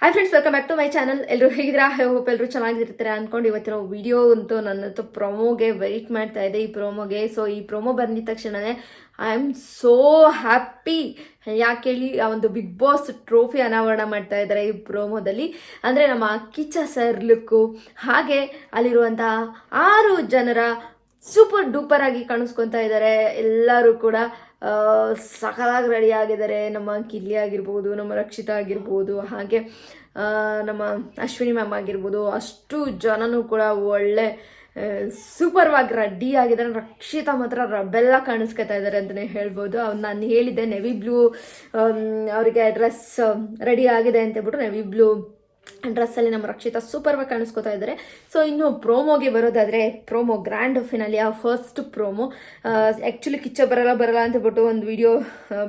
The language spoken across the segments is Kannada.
Hi friends, welcome back to my channel. ಎಲ್ಲರೂ ಹೇಗಿದ್ದೀರಾ? ಐ ಹೋಪ್ ಎಲ್ಲರೂ ಚೆನ್ನಾಗಿರ್ತಾರೆ ಅನ್ಕೊಂಡು ಇವತ್ತಿನ ವಿಡಿಯೋ ಅಂತೂ ನನ್ನ ಪ್ರೊಮೋಗೆ ವೆಯ್ಟ್ ಮಾಡ್ತಾ ಇದೆ. ಈ ಪ್ರೊಮೋಗೆ ಈ ಪ್ರೊಮೋ ಬಂದಿದ ತಕ್ಷಣನೇ ಐ ಆಮ್ ಸೋ ಹ್ಯಾಪಿ. ಯಾಕೆ ಹೇಳಿ, ಆ ಒಂದು ಬಿಗ್ ಬಾಸ್ ಟ್ರೋಫಿ ಅನಾವರಣ ಮಾಡ್ತಾ ಇದ್ದಾರೆ ಈ ಪ್ರೊಮೋದಲ್ಲಿ. ಅಂದರೆ ನಮ್ಮ ಕಿಚ್ಚ ಸರ್ ಲುಕ್ಕು, ಹಾಗೆ ಅಲ್ಲಿರುವಂತಹ 6 ಜನರ ಸೂಪರ್ ಡೂಪರ್ ಆಗಿ ಕಾಣಿಸ್ಕೊತಾ ಇದ್ದಾರೆ. ಎಲ್ಲರೂ ಕೂಡ ಸಕಲಾಗಿ ರೆಡಿ ಆಗಿದ್ದಾರೆ. ನಮ್ಮ ಕಿಲ್ಲಿ ಆಗಿರ್ಬೋದು, ನಮ್ಮ ರಕ್ಷಿತಾ ಆಗಿರ್ಬೋದು, ಹಾಗೆ ನಮ್ಮ ಅಶ್ವಿನಿ ಮ್ಯಾಮ್ ಆಗಿರ್ಬೋದು, ಅಷ್ಟು ಜನನೂ ಕೂಡ ಒಳ್ಳೆ ಸೂಪರ್ವಾಗಿ ರೆಡಿ ಆಗಿದ್ದಾರೆ. ರಕ್ಷಿತಾ ಮಾತ್ರ ರಬೆಲ್ಲ ಕಾಣಿಸ್ಕೊತಾ ಇದ್ದಾರೆ ಅಂತಲೇ ಹೇಳ್ಬೋದು. ನಾನು ಹೇಳಿದ್ದೆ ನೆವಿ ಬ್ಲೂ ಅವರಿಗೆ ಡ್ರೆಸ್ ರೆಡಿ ಆಗಿದೆ ಅಂತ ಹೇಳ್ಬಿಟ್ಟು, ನೆವಿ ಬ್ಲೂ ಡ್ರೆಸ್ಸಲ್ಲಿ ನಮ್ಮ ರಕ್ಷಿತಾ ಸೂಪರ್ವಾಗಿ ಕಾಣಿಸ್ಕೊತಾ ಇದ್ದಾರೆ. ಇನ್ನು ಪ್ರೋಮೋಗೆ ಬರೋದಾದರೆ, ಪ್ರೋಮೋ ಗ್ರ್ಯಾಂಡ್ ಫಿನಾಲಿ, ಆ ಫಸ್ಟ್ ಪ್ರೋಮೋ. ಆ್ಯಕ್ಚುಲಿ ಕಿಚ್ಚ ಬರಲ್ಲ ಅಂತ ಹೇಳ್ಬಿಟ್ಟು ಒಂದು ವಿಡಿಯೋ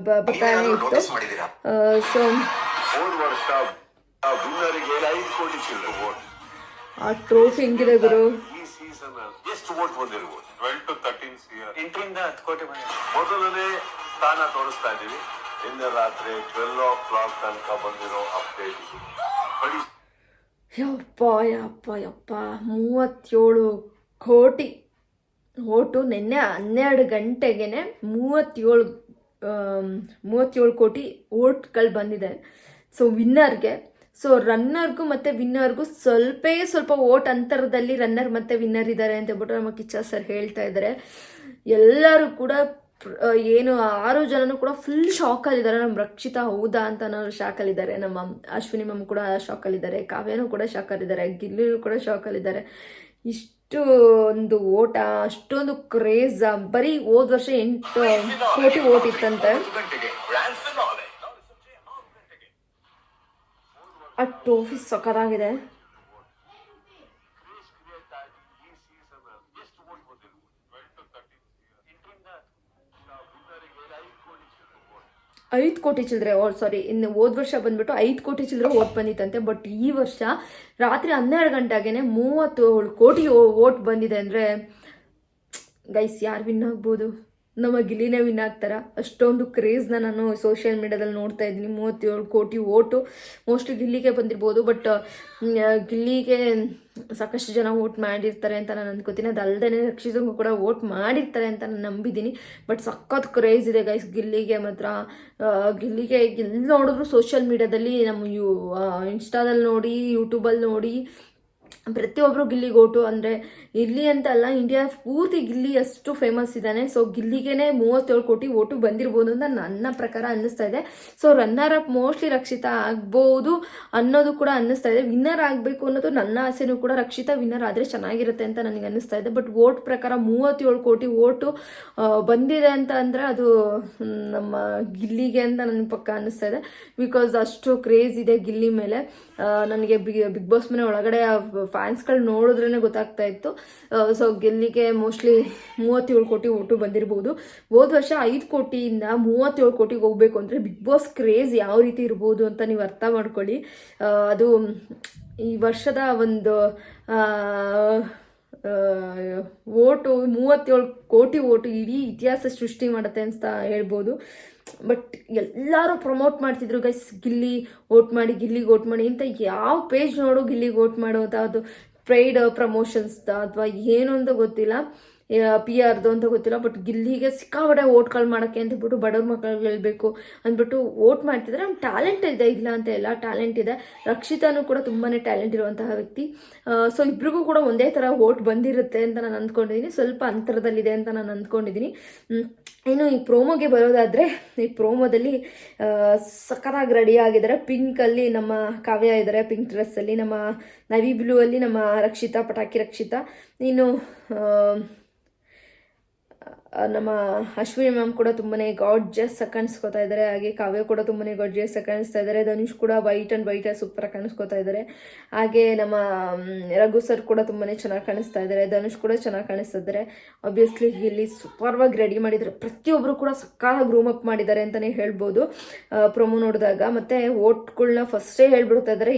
ಬರ್ತಾನೆ ಇತ್ತು. ಆ ಟ್ರೋಫಿ ಹೆಂಗಿದೆ ಗುರು? ಎಷ್ಟು ವೋಟ್ ಬಂದಿರಬಹುದು? 12 to 13 CR. 8ರಿಂದ 10 ಕೋಟಿ ಬಂದಿದೆ. ಮೊದಲನೇ ಸ್ಥಾನ ತೋರಿಸ್ತಾ ಇದೀವಿ. ನಿನ್ನೆ ರಾತ್ರಿ 12 o'clock ತನಕ ಬಂದಿರೋ ಅಪ್ಡೇಟ್. ಯಪ್ಪ 37 ಕೋಟಿ ಓಟು. ನಿನ್ನೆ 12 ಗಂಟೆಗೆ 37 ಕೋಟಿ ಓಟ್ಗಳು ಬಂದಿದೆ ವಿನ್ನರ್ಗೆ. ರನ್ನರ್ಗೂ ಮತ್ತು ವಿನ್ನರ್ಗೂ ಸ್ವಲ್ಪ ಓಟ್ ಅಂತರದಲ್ಲಿ ರನ್ನರ್ ಮತ್ತು ವಿನ್ನರ್ ಇದ್ದಾರೆ ಅಂತ ಹೇಳ್ಬಿಟ್ಟು ನಮ್ಮ ಕಿಚ್ಚ ಸರ್ ಹೇಳ್ತಾ ಇದ್ದಾರೆ. ಎಲ್ಲರೂ ಕೂಡ ಏನು 6 ಜನನು ಕೂಡ ಫುಲ್ ಶಾಕಲ್ಲಿದ್ದಾರೆ. ನಮ್ಮ ರಕ್ಷಿತಾ ಹೌದಾ ಅಂತ ಶಾಕಲ್ಲಿದ್ದಾರೆ. ನಮ್ಮ ಅಶ್ವಿನಿ ಮ್ಯಾಮ್ ಕೂಡ ಶಾಕಲ್ಲಿದ್ದಾರೆ. ಕಾವ್ಯನೂ ಕೂಡ ಶಾಕಲ್ಲಿದ್ದಾರೆ. ಗಿಲ್ಲಿನೂ ಕೂಡ ಶಾಕಲ್ಲಿದ್ದಾರೆ. ಇಷ್ಟು ಒಂದು ಓಟ, ಅಷ್ಟೊಂದು ಕ್ರೇಜ್. ಬರೀ ಹೋದ ವರ್ಷ 8 ಕೋಟಿ ಓಟ್ ಇತ್ತಂತೆ. ಆ ಟ್ರೋಫಿ ಸಖತ್ತಾಗಿದೆ. 5 ಕೋಟಿ ಚಿಲ್ಲರೆ ಇನ್ನು ಹೋದ ವರ್ಷ ಬಂದ್ಬಿಟ್ಟು 5 ಕೋಟಿ ಚಿಲ್ಲರೆ ಓಟ್ ಬಂದಿತ್ತಂತೆ. ಬಟ್ ಈ ವರ್ಷ ರಾತ್ರಿ 12 ಗಂಟೆಗೆ 37 ಕೋಟಿ ಓಟ್ ಬಂದಿದೆ. ಅಂದರೆ ಗೈಸ್, ಯಾರು ವಿನ್ ಆಗ್ಬೋದು? ನಮ್ಮ ಗಿಲ್ಲಿನೇ ವಿನ್ ಆಗ್ತಾರ? ಅಷ್ಟೊಂದು ಕ್ರೇಜ್ನ ನಾನು ಸೋಷಿಯಲ್ ಮೀಡಿಯಾದಲ್ಲಿ ನೋಡ್ತಾ ಇದ್ದೀನಿ. 37 ಕೋಟಿ ಓಟು ಮೋಸ್ಟ್ಲಿ ಗಿಲ್ಲಿಗೆ ಬಂದಿರ್ಬೋದು. ಬಟ್ ಗಿಲ್ಲಿಗೆ ಸಾಕಷ್ಟು ಜನ ವೋಟ್ ಮಾಡಿರ್ತಾರೆ ಅಂತ ನಾನು ಅನ್ಕೋತೀನಿ. ಅದಲ್ಲದೆ ರಕ್ಷಿತಂಗೂ ಕೂಡ ವೋಟ್ ಮಾಡಿರ್ತಾರೆ ಅಂತ ನಾನು ನಂಬಿದ್ದೀನಿ. ಬಟ್ ಸಖತ್ ಕ್ರೇಜ್ ಇದೆ ಗೈಸ್ ಗಿಲ್ಲಿಗೆ ಮಾತ್ರ. ಗಿಲ್ಲಿಗೆ ಎಲ್ಲಿ ನೋಡಿದ್ರು ಸೋಷಿಯಲ್ ಮೀಡಿಯಾದಲ್ಲಿ, ನಮ್ಮ ಇನ್ಸ್ಟಾದಲ್ಲಿ ನೋಡಿ, ಯೂಟ್ಯೂಬಲ್ಲಿ ನೋಡಿ, ಪ್ರತಿಯೊಬ್ಬರು ಗಿಲ್ಲಿಗೆ ಓಟು. ಅಂದರೆ ಇಲ್ಲಿ ಅಂತ ಅಲ್ಲ, ಇಂಡಿಯಾ ಪೂರ್ತಿ ಗಿಲ್ಲಿ ಅಷ್ಟು ಫೇಮಸ್ ಇದ್ದಾನೆ. ಗಿಲ್ಲಿಗೆನೆ 37 ಕೋಟಿ ಓಟು ಬಂದಿರ್ಬೋದು ಅಂತ ನನ್ನ ಪ್ರಕಾರ ಅನ್ನಿಸ್ತಾ ಇದೆ. ರನ್ನರ್ ಅಪ್ ಮೋಸ್ಟ್ಲಿ ರಕ್ಷಿತಾ ಆಗ್ಬೋದು ಅನ್ನೋದು ಕೂಡ ಅನ್ನಿಸ್ತಾ ಇದೆ. ವಿನ್ನರ್ ಆಗಬೇಕು ಅನ್ನೋದು ನನ್ನ ಆಸೆನೂ ಕೂಡ. ರಕ್ಷಿತಾ ವಿನ್ನರ್ ಆದರೆ ಚೆನ್ನಾಗಿರುತ್ತೆ ಅಂತ ನನಗೆ ಅನ್ನಿಸ್ತಾ ಇದೆ. ಬಟ್ ಓಟ್ ಪ್ರಕಾರ 37 ಕೋಟಿ ಓಟು ಬಂದಿದೆ ಅಂತ ಅಂದರೆ ಅದು ನಮ್ಮ ಗಿಲ್ಲಿಗೆ ಅಂತ ನನಗೆ ಪಕ್ಕ ಅನ್ನಿಸ್ತಾ ಇದೆ. ಬಿಕಾಸ್ ಅಷ್ಟು ಕ್ರೇಜ್ ಇದೆ ಗಿಲ್ಲಿ ಮೇಲೆ. ನನಗೆ ಬಿಗ್ ಬಾಸ್ ಮನೆ ಒಳಗಡೆ ಫ್ಯಾನ್ಸ್ಗಳು ನೋಡಿದ್ರೇ ಗೊತ್ತಾಗ್ತಾ ಇತ್ತು. ಗಿಲ್ಲಿಗೆ ಮೋಸ್ಟ್ಲಿ 37 ಕೋಟಿ ಓಟು ಬಂದಿರ್ಬೋದು. ಹೋದ ವರ್ಷ 5 ಕೋಟಿಯಿಂದ 37 ಕೋಟಿಗೆ ಹೋಗ್ಬೇಕು ಅಂದರೆ ಬಿಗ್ ಬಾಸ್ ಕ್ರೇಜ್ ಯಾವ ರೀತಿ ಇರ್ಬೋದು ಅಂತ ನೀವು ಅರ್ಥ ಮಾಡ್ಕೊಳ್ಳಿ. ಅದು ಈ ವರ್ಷದ ಒಂದು ಓಟು 37 ಕೋಟಿ ಓಟು ಇಡೀ ಇತಿಹಾಸ ಸೃಷ್ಟಿ ಮಾಡುತ್ತೆ ಅಂತ ಹೇಳ್ಬೋದು. ಬಟ್ ಎಲ್ಲರೂ ಪ್ರಮೋಟ್ ಮಾಡ್ತಿದ್ರು ಗೈಸ್, ಗಿಲ್ಲಿ ಓಟ್ ಮಾಡಿ, ಗಿಲ್ಲಿಗೆ ಓಟ್ ಮಾಡಿ ಅಂತ. ಯಾವ ಪೇಜ್ ನೋಡು ಗಿಲ್ಲಿಗೆ ಓಟ್ ಮಾಡೋದು, ಅದು ಪ್ರೈಡ್ ಪ್ರಮೋಷನ್ಸ್ ಅಥವಾ ಏನು ಅಂತ ಗೊತ್ತಿಲ್ಲ, PR ಅಂತ ಗೊತ್ತಿಲ್ಲ. ಬಟ್ ಗಿಲ್ಲಿಗೆ ಸಿಕ್ಕಾಬಡೆ ಓಟ್ಗಳು ಮಾಡೋಕ್ಕೆ ಅಂತ ಹೇಳ್ಬಿಟ್ಟು ಬಡವ್ರ ಮಕ್ಕಳಿಗೆ ಹೇಳ್ಬೇಕು ಅಂದ್ಬಿಟ್ಟು ಓಟ್ ಮಾಡ್ತಿದ್ದಾರೆ. ನಮ್ಮ ಟ್ಯಾಲೆಂಟ್ ಇದೆ, ಇಲ್ಲ ಅಂತ ಎಲ್ಲ ಟ್ಯಾಲೆಂಟ್ ಇದೆ. ರಕ್ಷಿತಾನು ಕೂಡ ತುಂಬಾ ಟ್ಯಾಲೆಂಟ್ ಇರುವಂತಹ ವ್ಯಕ್ತಿ. ಇಬ್ರಿಗೂ ಕೂಡ ಒಂದೇ ಥರ ಓಟ್ ಬಂದಿರುತ್ತೆ ಅಂತ ನಾನು ಅಂದ್ಕೊಂಡಿದ್ದೀನಿ. ಸ್ವಲ್ಪ ಅಂತರದಲ್ಲಿದೆ ಅಂತ ನಾನು ಅಂದ್ಕೊಂಡಿದ್ದೀನಿ. ಇನ್ನು ಈ ಪ್ರೋಮೋಗೆ ಬರೋದಾದರೆ, ಈ ಪ್ರೋಮೋದಲ್ಲಿ ಸಖತ್ತಾಗಿ ರೆಡಿ ಆಗಿದ್ದಾರೆ. ಪಿಂಕಲ್ಲಿ ನಮ್ಮ ಕಾವ್ಯ ಇದ್ದಾರೆ, ಪಿಂಕ್ ಡ್ರೆಸ್ಸಲ್ಲಿ. ನಮ್ಮ ನವಿ ಬ್ಲೂ ಅಲ್ಲಿ ನಮ್ಮ ರಕ್ಷಿತಾ, ಪಟಾಕಿ ರಕ್ಷಿತಾ. ಇನ್ನು ನಮ್ಮ ಅಶ್ವಿನಿ ಮ್ಯಾಮ್ ಕೂಡ ತುಂಬಾ ಗಾರ್ಜಿಯಸ್ ಕಾಣಿಸ್ಕೊತಾ ಇದ್ದಾರೆ. ಹಾಗೆ ಕಾವ್ಯ ಕೂಡ ತುಂಬಾ ಗಾರ್ಜಿಯಸ್ ಕಾಣಿಸ್ತಾ ಇದ್ದಾರೆ. ಧನುಷ್ ಕೂಡ ವೈಟ್ ಸೂಪರ್ ಕಾಣಿಸ್ಕೊತಾ ಇದ್ದಾರೆ. ಹಾಗೆ ನಮ್ಮ ರಘು ಸರ್ ಕೂಡ ತುಂಬಾ ಚೆನ್ನಾಗಿ ಕಾಣಿಸ್ತಾ ಇದ್ದಾರೆ. ಧನುಷ್ ಕೂಡ ಚೆನ್ನಾಗಿ ಕಾಣಿಸ್ತಾ ಇದ್ದಾರೆ. ಆಬ್ವಿಯಸ್ಲಿ ಇಲ್ಲಿ ಸೂಪರ್ವಾಗಿ ರೆಡಿ ಮಾಡಿದ್ದಾರೆ. ಪ್ರತಿಯೊಬ್ಬರು ಕೂಡ ಸಕ್ಕಾಗಿ ಗ್ರೂಮ್ ಅಪ್ ಮಾಡಿದ್ದಾರೆ ಅಂತಲೇ ಹೇಳ್ಬೋದು ಪ್ರೊಮೋ ನೋಡಿದಾಗ. ಮತ್ತು ಓಟ್ಗಳನ್ನ ಫಸ್ಟೇ ಹೇಳ್ಬಿಡ್ತಾ ಇದ್ದಾರೆ.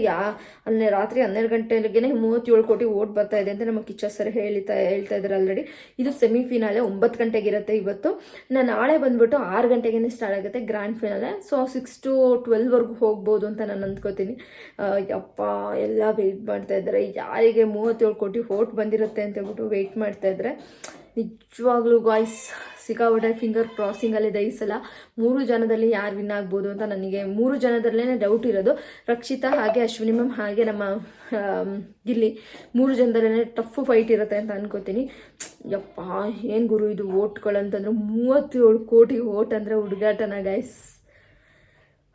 ರಾತ್ರಿ 12 ಗಂಟೆಗೆ 37 ಕೋಟಿ ಓಟ್ ಬರ್ತಾ ಇದೆ ಅಂತ ನಮ್ಮ ಕಿಚ್ಚ ಸರ್ ಹೇಳ್ತಾ ಇದ್ದಾರೆ ಆಲ್ರೆಡಿ. ಇದು ಸೆಮಿಫಿನಾಲೆ 9 ಗಂಟೆಗೆ ಆಗಿರುತ್ತೆ ಇವತ್ತು. ಇನ್ನು ನಾಳೆ ಬಂದ್ಬಿಟ್ಟು 6 ಗಂಟೆಗೆ ಸ್ಟಾರ್ಟ್ ಆಗುತ್ತೆ ಗ್ರ್ಯಾಂಡ್ ಫಿನಾಲೆ. ಸೊ 6 to 12ವರೆಗೂ ಹೋಗ್ಬೋದು ಅಂತ ನಾನು ಅಂದ್ಕೋತೀನಿ. ಯಪ್ಪ ಎಲ್ಲ ವೆಯ್ಟ್ ಮಾಡ್ತಾ ಇದ್ದಾರೆ, ಯಾರಿಗೆ 37 ಕೋಟಿ ವೋಟ್ ಬಂದಿರುತ್ತೆ ಅಂತ ಹೇಳ್ಬಿಟ್ಟು ವೆಯ್ಟ್ ಮಾಡ್ತಾ ಇದ್ದಾರೆ. ನಿಜವಾಗ್ಲೂ ಗಾಯ್ಸ್ ಸಿಕ್ಕಾಪಟ್ಟೆ ಫಿಂಗರ್ ಕ್ರಾಸಿಂಗಲ್ಲಿದೆ ಈ ಸಲ. 3 ಜನದಲ್ಲಿ ಯಾರು ವಿನ್ ಆಗ್ಬೋದು ಅಂತ ನನಗೆ 3 ಜನದಲ್ಲೇ ಡೌಟ್ ಇರೋದು. ರಕ್ಷಿತಾ ಹಾಗೆ ಅಶ್ವಿನಿ ಮ್ಯಾಮ್ ಹಾಗೆ ನಮ್ಮ ಗಿಲ್ಲಿ 3 ಜನದಲ್ಲೇ ಟಫ್ ಫೈಟ್ ಇರುತ್ತೆ ಅಂತ ಅನ್ಕೋತೀನಿ. ಯಪ್ಪ ಏನು ಗುರು ಇದು ಓಟ್ಗಳಂತಂದ್ರೆ 37 ಕೋಟಿ ಓಟ್ ಅಂದರೆ ಹುಡುಗಾಟನ ಗೈಸ್,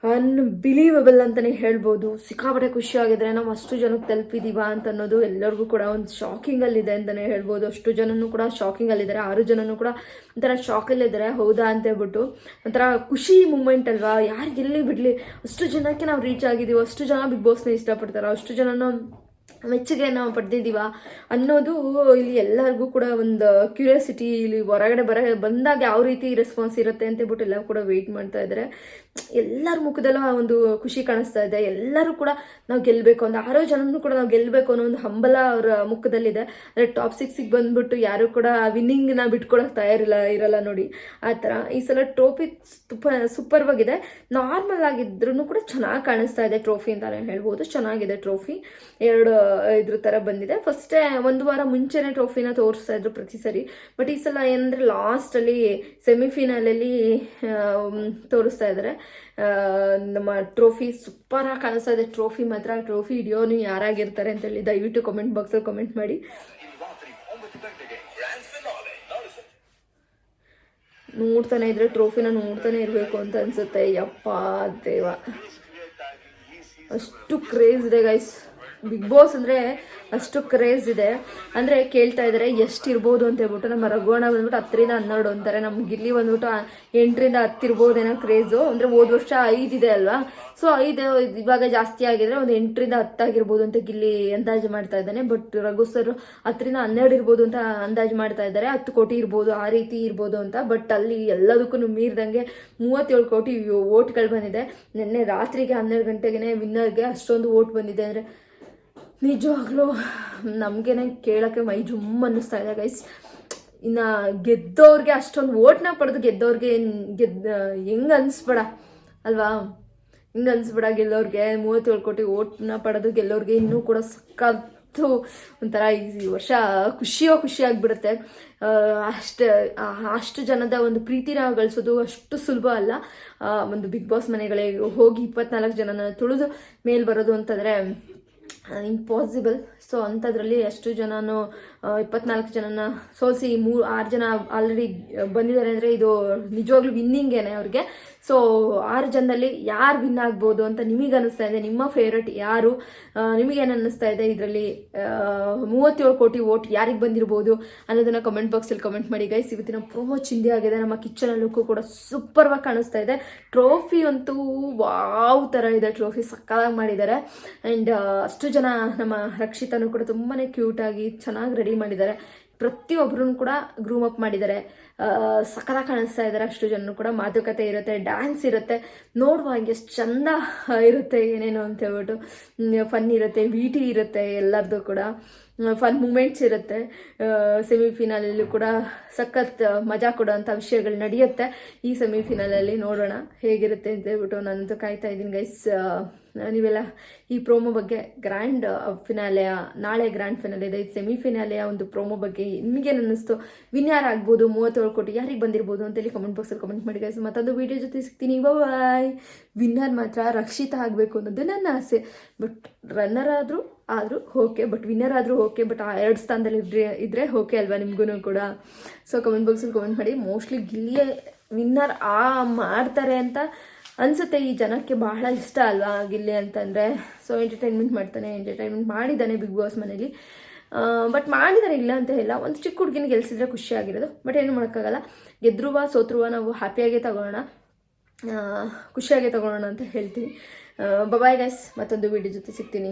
ಅನ್ಬಿಲೀವಬಲ್ ಅಂತಲೇ ಹೇಳ್ಬೋದು. ಸಿಕ್ಕಾಪಟ್ಟೆ ಖುಷಿ ಆಗಿದ್ರೆ ನಾವು ಅಷ್ಟು ಜನಕ್ಕೆ ತಲುಪಿದೀವ ಅಂತ ಅನ್ನೋದು ಎಲ್ಲರಿಗೂ ಕೂಡ ಒಂದು ಶಾಕಿಂಗಲ್ಲಿದೆ ಅಂತಲೇ ಹೇಳ್ಬೋದು. ಅಷ್ಟು ಜನನೂ ಕೂಡ ಶಾಕಿಂಗಲ್ಲಿದ್ದಾರೆ, 6 ಜನನೂ ಕೂಡ ಒಂಥರ ಶಾಕಲ್ಲಿದ್ದಾರೆ. ಹೌದಾ ಅಂತ ಹೇಳ್ಬಿಟ್ಟು ಒಂಥರ ಖುಷಿ ಮೂಮೆಂಟ್ ಅಲ್ವಾ, ಯಾರು ಗೆಲ್ಲಿ ಬಿಡಲಿ, ಅಷ್ಟು ಜನಕ್ಕೆ ನಾವು ರೀಚ್ ಆಗಿದ್ದೀವಿ, ಅಷ್ಟು ಜನ ಬಿಗ್ ಬಾಸ್ನ ಇಷ್ಟಪಡ್ತಾರೆ, ಅಷ್ಟು ಜನನ ಮೆಚ್ಚುಗೆ ನಾವು ಪಡೆದಿದ್ದೀವ ಅನ್ನೋದು ಇಲ್ಲಿ ಎಲ್ಲರಿಗೂ ಕೂಡ ಒಂದು ಕ್ಯೂರಿಯಾಸಿಟಿ. ಇಲ್ಲಿ ಹೊರಗಡೆ ಬಂದಾಗ ಯಾವ ರೀತಿ ರೆಸ್ಪಾನ್ಸ್ ಇರುತ್ತೆ ಅಂತ ಹೇಳ್ಬಿಟ್ಟು ಎಲ್ಲ ಕೂಡ ವೆಯ್ಟ್ ಮಾಡ್ತಾ ಇದ್ದಾರೆ. ಎಲ್ಲರ ಮುಖದಲ್ಲೂ ಒಂದು ಖುಷಿ ಕಾಣಿಸ್ತಾ ಇದೆ. ಎಲ್ಲರೂ ಕೂಡ ನಾವು ಗೆಲ್ಲಬೇಕು, ಒಂದು 6 ಜನನೂ ಕೂಡ ನಾವು ಗೆಲ್ಲಬೇಕು ಅನ್ನೋ ಒಂದು ಹಂಬಲ ಅವರ ಮುಖದಲ್ಲಿದೆ. ಅಂದರೆ ಟಾಪ್ 6ಗೆ ಬಂದ್ಬಿಟ್ಟು ಯಾರು ಕೂಡ ವಿನ್ನಿಂಗ್ನ ಬಿಟ್ಕೊಳಕ್ಕೆ ತಯಾರಿರಲ್ಲ ನೋಡಿ ಆ ಥರ. ಈ ಸಲ ಟ್ರೋಫಿ ಸೂಪರ್ ಆಗಿದೆ. ನಾರ್ಮಲ್ ಆಗಿದ್ರೂ ಕೂಡ ಚೆನ್ನಾಗಿ ಕಾಣಿಸ್ತಾ ಇದೆ ಟ್ರೋಫಿ ಅಂತಾನೆ ಹೇಳ್ಬೋದು. ಚೆನ್ನಾಗಿದೆ ಟ್ರೋಫಿ, 2 ಇದ್ರ ಥರ ಬಂದಿದೆ. ಫಸ್ಟೇ 1 ವಾರ ಮುಂಚೆನೇ ಟ್ರೋಫಿನ ತೋರಿಸ್ತಾ ಇದ್ರು ಪ್ರತಿ ಸರಿ, ಬಟ್ ಈ ಸಲ ಏನಂದರೆ ಲಾಸ್ಟಲ್ಲಿ ಸೆಮಿಫಿನಾಲಲ್ಲಿ ತೋರಿಸ್ತಾ ಇದ್ದಾರೆ ನಮ್ಮ ಟ್ರೋಫಿ. ಸೂಪರಾಗಿ ಕಾಣಿಸ್ತಾ ಇದೆ ಟ್ರೋಫಿ ಮಾತ್ರ. ಟ್ರೋಫಿ ಹಿಡಿಯೋನು ಯಾರಾಗಿರ್ತಾರೆ ಅಂತೇಳಿ ದಯವಿಟ್ಟು ಕಮೆಂಟ್ ಬಾಕ್ಸಲ್ಲಿ ಕಮೆಂಟ್ ಮಾಡಿ. ನೋಡ್ತಾನೆ ಇದ್ರೆ ಟ್ರೋಫಿನ ನೋಡ್ತಾನೆ ಇರಬೇಕು ಅಂತ ಅನ್ಸುತ್ತೆ. ಯಪ್ಪ ದೇವ, ಅಷ್ಟು ಕ್ರೇಜ್ ಇದೆ ಗೈಸ್. ಬಿಗ್ ಬಾಸ್ ಅಂದರೆ ಅಷ್ಟು ಕ್ರೇಜ್ ಇದೆ. ಅಂದರೆ ಕೇಳ್ತಾ ಇದ್ದಾರೆ ಎಷ್ಟಿರ್ಬೋದು ಅಂತ ಹೇಳ್ಬಿಟ್ಟು. ನಮ್ಮ ರಘುವಣ ಬಂದ್ಬಿಟ್ಟು 10ರಿಂದ 12 ಅಂತಾರೆ, ನಮ್ಮ ಗಿಲ್ಲಿ ಬಂದ್ಬಿಟ್ಟು 8ರಿಂದ 10 ಇರ್ಬೋದೇನೋ ಕ್ರೇಜು. ಅಂದರೆ ಹೋದ ವರ್ಷ 5 ಇದೆ ಅಲ್ವಾ, ಸೊ 5 ಇವಾಗ ಜಾಸ್ತಿ ಆಗಿದ್ರೆ ಒಂದು 8ರಿಂದ 10 ಆಗಿರ್ಬೋದು ಅಂತ ಗಿಲ್ಲಿ ಅಂದಾಜು ಮಾಡ್ತಾ ಇದ್ದಾನೆ. ಬಟ್ ರಘು ಸರ್ 10ರಿಂದ 12 ಇರ್ಬೋದು ಅಂತ ಅಂದಾಜು ಮಾಡ್ತಾ ಇದ್ದಾರೆ. 10 ಕೋಟಿ ಇರ್ಬೋದು, ಆ ರೀತಿ ಇರ್ಬೋದು ಅಂತ. ಬಟ್ ಅಲ್ಲಿ ಎಲ್ಲದಕ್ಕೂ ಮೀರಿದಂಗೆ 37 ಕೋಟಿ ವೋಟ್ಗಳು ಬಂದಿದೆ. ನಿನ್ನೆ ರಾತ್ರಿಗೆ 12 ಗಂಟೆಗೆ ವಿನ್ನರ್ಗೆ ಅಷ್ಟೊಂದು ವೋಟ್ ಬಂದಿದೆ ಅಂದರೆ ನಿಜವಾಗ್ಲೂ ನಮಗೇನೆ ಕೇಳೋಕ್ಕೆ ಮೈ ಜುಮ್ ಅನ್ನಿಸ್ತಾ ಇದೆ ಗೈಸ್. ಇನ್ನು ಗೆದ್ದವ್ರಿಗೆ ಅಷ್ಟೊಂದು ವೋಟ್ನ ಪಡೆದು ಗೆದ್ದವ್ರಿಗೆ ಹೆಂಗೆ ಅನಿಸ್ಬೇಡ ಅಲ್ವಾ, ಹಿಂಗೆ ಅನಿಸ್ಬೇಡ. ಗೆಲ್ಲೋರಿಗೆ 37 ಕೋಟಿ ವೋಟ್ನ ಪಡೆದು ಗೆಲ್ಲೋರಿಗೆ ಇನ್ನೂ ಕೂಡ ಸಕ್ಕತ್ತು ಒಂಥರ ಈ ವರ್ಷ ಖುಷಿಯಾಗಿಬಿಡುತ್ತೆ. ಅಷ್ಟು ಜನದ ಒಂದು ಪ್ರೀತಿನ ಗಳಿಸೋದು ಅಷ್ಟು ಸುಲಭ ಅಲ್ಲ. ಒಂದು ಬಿಗ್ ಬಾಸ್ ಮನೆಗಳಿಗೆ ಹೋಗಿ 24 ಜನನ ತುಳಿದು ಮೇಲೆ ಬರೋದು ಅಂತಂದರೆ ಇಂಪಾಸಿಬಲ್. ಸೊ ಅಂಥದ್ರಲ್ಲಿ ಅಷ್ಟು ಜನನು 24 ಜನನ ಸೋಲಿಸಿ 6 ಜನ ಆಲ್ರೆಡಿ ಬಂದಿದ್ದಾರೆ ಅಂದರೆ ಇದು ನಿಜವಾಗ್ಲೂ ವಿನ್ನಿಂಗೇನೆ ಅವ್ರಿಗೆ. ಸೊ 6 ಜನದಲ್ಲಿ ಯಾರು ವಿನ್ ಆಗ್ಬೋದು ಅಂತ ನಿಮಗೆ ಅನ್ನಿಸ್ತಾ ಇದೆ? ನಿಮ್ಮ ಫೇವ್ರೆಟ್ ಯಾರು? ನಿಮಗೇನು ಅನ್ನಿಸ್ತಾ ಇದೆ? ಇದರಲ್ಲಿ 37 ಕೋಟಿ ವೋಟ್ ಯಾರಿಗೆ ಬಂದಿರ್ಬೋದು ಅನ್ನೋದನ್ನು ಕಮೆಂಟ್ ಬಾಕ್ಸಲ್ಲಿ ಕಮೆಂಟ್ ಮಾಡಿ ಗೈಸ್. ಇವತ್ತಿನ ಪ್ರೋಮೋ ಚಿಂದಿ ಆಗಿದೆ. ನಮ್ಮ ಕಿಚನ್ ಲುಕ್ಕು ಕೂಡ ಸೂಪರ್ವಾಗಿ ಕಾಣಿಸ್ತಾ ಇದೆ. ಟ್ರೋಫಿ ಅಂತೂ ವಾವ್ ಥರ ಇದೆ, ಟ್ರೋಫಿ ಸಕ್ಕತ್ತಾಗಿ ಮಾಡಿದ್ದಾರೆ. ಆ್ಯಂಡ್ ಅಷ್ಟು ಜನ ನಮ್ಮ ರಕ್ಷಿತನೂ ಕೂಡ ತುಂಬಾ ಕ್ಯೂಟಾಗಿ ಚೆನ್ನಾಗಿ ರೆಡಿ ಮಾಡಿದ್ದಾರೆ. ಪ್ರತಿಯೊಬ್ಬರೂ ಕೂಡ ಗ್ರೂಮ್ ಅಪ್ ಮಾಡಿದ್ದಾರೆ, ಸಕ್ಕತ್ತಾಗಿ ಕಾಣಿಸ್ತಾ ಇದ್ದಾರೆ. ಅಷ್ಟು ಜನರು ಕೂಡ ಮಾತುಕತೆ ಇರುತ್ತೆ, ಡ್ಯಾನ್ಸ್ ಇರುತ್ತೆ, ನೋಡುವಾಗ ಎಷ್ಟು ಚಂದ ಇರುತ್ತೆ ಏನೇನು ಅಂತ ಹೇಳ್ಬಿಟ್ಟು. ಫನ್ ಇರುತ್ತೆ, ವಿಟಿ ಇರುತ್ತೆ, ಎಲ್ಲರದ್ದು ಕೂಡ ಫನ್ ಮೂಮೆಂಟ್ಸ್ ಇರುತ್ತೆ. ಸೆಮಿಫಿನಾಲಲ್ಲೂ ಕೂಡ ಸಖತ್ ಮಜಾ ಕೊಡೋಂಥ ವಿಷಯಗಳು ನಡೆಯುತ್ತೆ. ಈ ಸೆಮಿಫಿನಾಲಲ್ಲಿ ನೋಡೋಣ ಹೇಗಿರುತ್ತೆ ಅಂತ ಹೇಳ್ಬಿಟ್ಟು ನಾನಂತೂ ಕಾಯ್ತಾ ಇದ್ದೀನಿ ಗೈಸ್. ನೀವೆಲ್ಲ ಈ ಪ್ರೋಮೋ ಬಗ್ಗೆ ಗ್ರ್ಯಾಂಡ್ ಫಿನಾಲೆಯ ನಾಳೆ ಗ್ರ್ಯಾಂಡ್ ಫಿನಾಲೆ ಇದೆ, ಸೆಮಿಫಿನಾಲೆಯ ಒಂದು ಪ್ರೋಮೋ ಬಗ್ಗೆ ನಿಮಗೇನು ಅನ್ನಿಸ್ತು? ವಿನ್ ಯಾರು ಆಗ್ಬೋದು? 37 ಕೋಟಿ ಯಾರಿಗೆ ಬಂದಿರ್ಬೋದು ಅಂತೇಳಿ ಕಮೆಂಟ್ ಬಾಕ್ಸಲ್ಲಿ ಕಮೆಂಟ್ ಮಾಡಿ ಗೈಸ್. ಮತ್ತೊಂದು ವಿಡಿಯೋ ಜೊತೆ ಸಿಗ್ತೀನಿ. ಬಾಯ್. ವಿನ್ನರ್ ಮಾತ್ರ ರಕ್ಷಿತಾ ಆಗಬೇಕು ಅನ್ನೋದು ನನ್ನ ಆಸೆ. ಬಟ್ ರನ್ನರ್ ಆದರೂ ಓಕೆ, ಬಟ್ ವಿನ್ನರ್ ಆದರೂ ಓಕೆ, ಬಟ್ ಆ 2 ಸ್ಥಾನದಲ್ಲಿ ಇದ್ರೆ ಓಕೆ ಅಲ್ವಾ ನಿಮಗೂ ಕೂಡ? ಸೊ ಕಮೆಂಟ್ ಬಾಕ್ಸಲ್ಲಿ ಕಮೆಂಟ್ ಮಾಡಿ. ಮೋಸ್ಟ್ಲಿ ಗಿಲ್ಲಿಯೇ ವಿನ್ನರ್ ಮಾಡ್ತಾರೆ ಅಂತ ಅನಿಸುತ್ತೆ. ಈ ಜನಕ್ಕೆ ಬಹಳ ಇಷ್ಟ ಅಲ್ವಾ ಗಿಲ್ಲಿ ಅಂತಂದರೆ. ಸೊ ಎಂಟರ್ಟೈನ್ಮೆಂಟ್ ಮಾಡಿದ್ದಾನೆ ಬಿಗ್ ಬಾಸ್ ಮನೇಲಿ. ಬಟ್ ಮಾಡಿದ್ದಾರೆ, ಇಲ್ಲ ಅಂತ ಇಲ್ಲ. ಒಂದು ಚಿಕ್ಕ ಹುಡುಗಿನ ಗೆಲ್ಸಿದ್ರೆ ಖುಷಿಯಾಗಿರೋದು. ಬಟ್ ಏನು ಮಾಡೋಕ್ಕಾಗಲ್ಲ, ಗೆದ್ರುವ ಸೋತ್ರುವ ನಾವು ಹ್ಯಾಪಿಯಾಗೇ ತಗೊಳ್ಳೋಣ, ಖುಷಿಯಾಗೇ ತಗೊಳ್ಳೋಣ ಅಂತ ಹೇಳ್ತೀನಿ. ಬಾಯ್ ಗೈಸ್, ಮತ್ತೊಂದು ವಿಡಿಯೋ ಜೊತೆ ಸಿಗ್ತೀನಿ.